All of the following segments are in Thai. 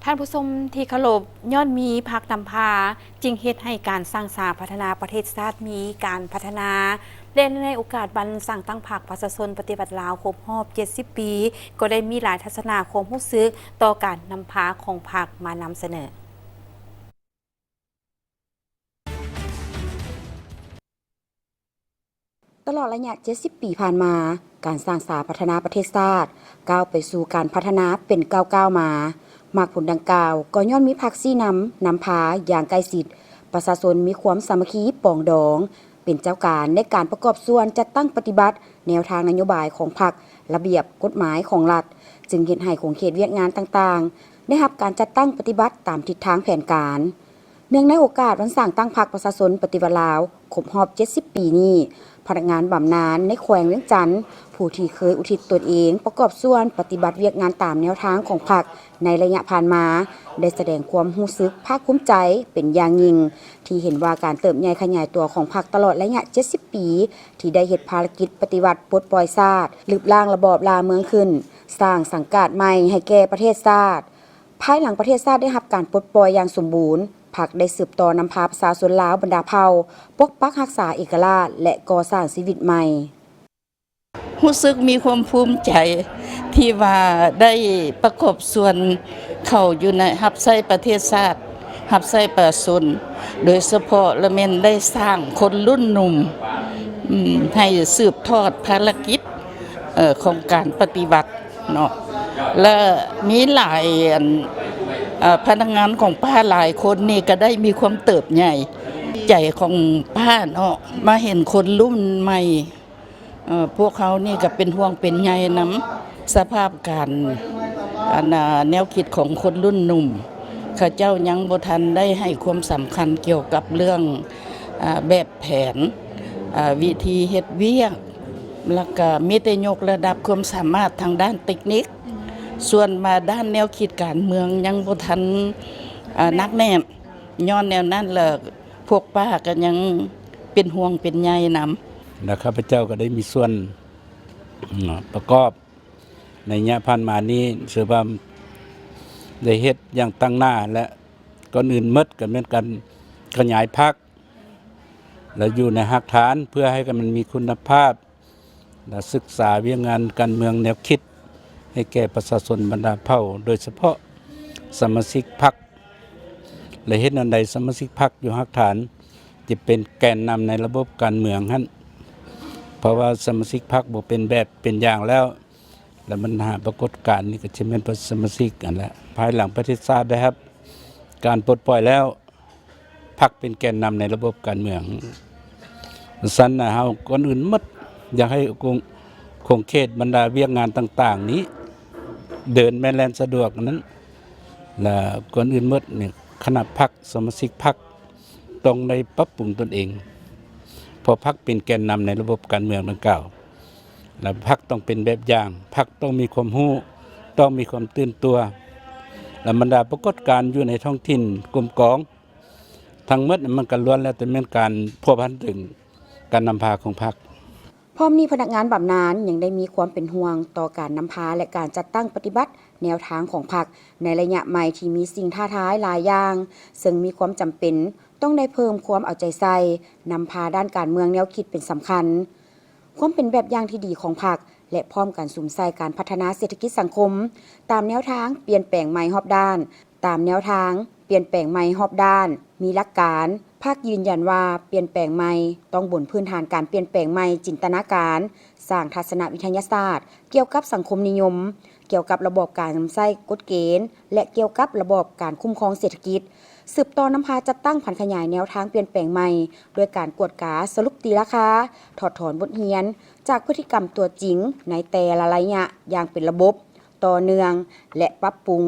ท่านผู้ชมที่เคารพย้อนมีพักนำพาจึงเฮ็ดให้การสร้างสาพัฒนาประเทศชาติมีการพัฒนาและในโอกาสบันสั่งตั้งพรรคประชาชนปฏิบัติลาวครบรอบ70 ปีก็ได้มีหลายทัศนาความรู้สึกต่อการนำพาของพรรคมานำเสนอตลอดระยะ70 ปีผ่านมาการสร้างสาพัฒนาประเทศชาติก้าวไปสู่การพัฒนาเป็นก้าวมามากผลดังกล่าวก็ย้อนมีพรรคซี่นำพาอย่างใกล้ชิดประชาชนมีความสามัคคีปองดองเป็นเจ้าการในการประกอบส่วนจัดตั้งปฏิบัติแนวทางนโยบายของพรรคระเบียบกฎหมายของรัฐจึงเฮ็ดให้ของเขตเวียกงานต่างๆได้รับการจัดตั้งปฏิบัติตามทิศทางแผนการเนื่องในโอกาสวันสร้างตั้งพรรคประชาชนปฏิวัติลาวครบรอบ70 ปีนี้พนักงานบำนาญในแขวงเวียงจันทน์ผู้ที่เคยอุทิศตนเองประกอบส่วนปฏิบัติเวียกงานตามแนวทางของพรรคในระยะผ่านมาได้แสดงความรู้สึกภาคภูมิใจเป็นอย่างยิ่งที่เห็นว่าการเติบใหญ่ขยายตัวของพรรคตลอดระยะ70 ปีที่ได้เฮ็ดภารกิจปฏิวัติปลดปล่อยชาติลืบล้างระบอบลาเมืองขึ้นสร้างสังกัดใหม่ให้แก่ประเทศชาติภายหลังประเทศชาติได้รับการปลดปล่อยอย่างสมบูรณ์พรรคได้สืบต่อนำพาประชาชนลาวบรรดาเผ่าปกปักรักษาเอกราชและก่อสร้างชีวิตใหม่รู้สึกมีความภูมิใจที่ว่าได้ประกอบส่วนเข้าอยู่ในรับใช้ประเทศชาติรับใช้ประชาชนโดยเฉพาะละเมนได้สร้างคนรุ่นหนุ่มให้สืบทอดภารกิจของการปฏิบัติเนาะและมีหลายพนักงานของป้าหลายคนนี่ก็ได้มีความเติบใหญ่ใจของป้าเนาะมาเห็นคนรุ่นใหม่พวกเขานี่ก็เป็นห่วงเป็นใยนำสภาพการแนวคิดของคนรุ่นหนุ่มข้าเจ้ายังบ่ทันได้ให้ความสำคัญเกี่ยวกับเรื่องแบบแผนวิธีเฮ็ดเวียกแล้วก็มีแต่ยกระดับความสามารถทางด้านเทคนิคส่วนมาด้านแนวคิดการเมืองยังบ่ทันนักแน่ย้อนแนวนั้นแหละพวกป้าก็ยังเป็นห่วงเป็นใยนำและข้าพเจ้าก็ได้มีส่วนประกอบในระยะผ่านมานี้เชื่อว่าได้เฮ็ดอย่างตั้งหน้าและก่อนอื่นหมดก็เหมือนกันขยายพรรคและอยู่ในหลักฐานเพื่อให้มันมีคุณภาพและศึกษาวิชางานการเมืองแนวคิดให้แก่ประชาชนบรรดาเผ่าโดยเฉพาะสมาชิกพรรคและเฮ็ดอันใดสมาชิกพรรคอยู่หลักฐานจะเป็นแกนนำในระบบการเมืองนั้นเพราะว่าสมาชิกพรรคบ่เป็นแบบเป็นอย่างแล้วมันหาปรากฏการณ์นี่ก็จะเป็นสมาชิกกันแล้วภายหลังประเทศชาติได้ครับการปลดปล่อยแล้วพรรคเป็นแกนนำในระบบการเมืองสั้นนะเฮาก่อนอื่นหมดอยากให้คงเขตบรรดาเวียกงานต่างๆนี้เดินแม่นแล่นสะดวกนั้นและก่อนอื่นหมดเนี่ยคณะพรรคสมาชิกพรรคต้องได้ปรับปรุงตนเองเพราะพรรคเป็นแกนนำในระบบการเมืองดังกล่าวและพรรคต้องเป็นแบบอย่างพรรคต้องมีความรู้ต้องมีความตื่นตัวและบรรดาปรากฏการณ์อยู่ในท้องถิ่นกลุ่มกองทั้งหมดมันก็ล้วนแล้วแต่เป็นการพัวพันถึงการนำพาของพรรคพร้อมนี้พนักงานบำนาญยังได้มีความเป็นห่วงต่อการนำพาและการจัดตั้งปฏิบัติแนวทางของพรรคในระยะใหม่ที่มีสิ่งท้าทายหลายอย่างซึ่งมีความจำเป็นต้องได้เพิ่มความเอาใจใส่นำพาด้านการเมืองแนวคิดเป็นสำคัญความเป็นแบบอย่างที่ดีของพรรคและพร้อมกันสุ่มใส่การพัฒนาเศรษฐกิจสังคมตามแนวทางเปลี่ยนแปลงใหม่รอบด้านตามแนวทางเปลี่ยนแปลงใหม่รอบด้านมีหลักการพรรคยืนยันว่าเปลี่ยนแปลงใหม่ต้องบนพื้นฐานการเปลี่ยนแปลงใหม่จินตนาการสร้างทัศนวิทยาศาสตร์เกี่ยวกับสังคมนิยมเกี่ยวกับระบบการใช้กฎเกณฑ์และเกี่ยวกับระบบการคุ้มครองเศรษฐกิจสืบต่อนำพาจัดตั้งผันขยายแนวทางเปลี่ยนแปลงใหม่ด้วยการกวดกาสรุปตีราคาถอดถอนบทเรียนจากพฤติกรรมตัวจริงในแต่ละระยะอย่างเป็นระบบต่อเนื่องและปรับปรุง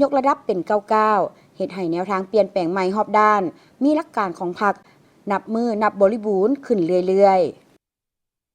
ยกระดับเป็นก้าวเฮ็ดให้แนวทางเปลี่ยนแปลงใหม่รอบด้านมีหลักการของพรรคนับมือนับบริบูรณ์ขึ้นเรื่อยๆ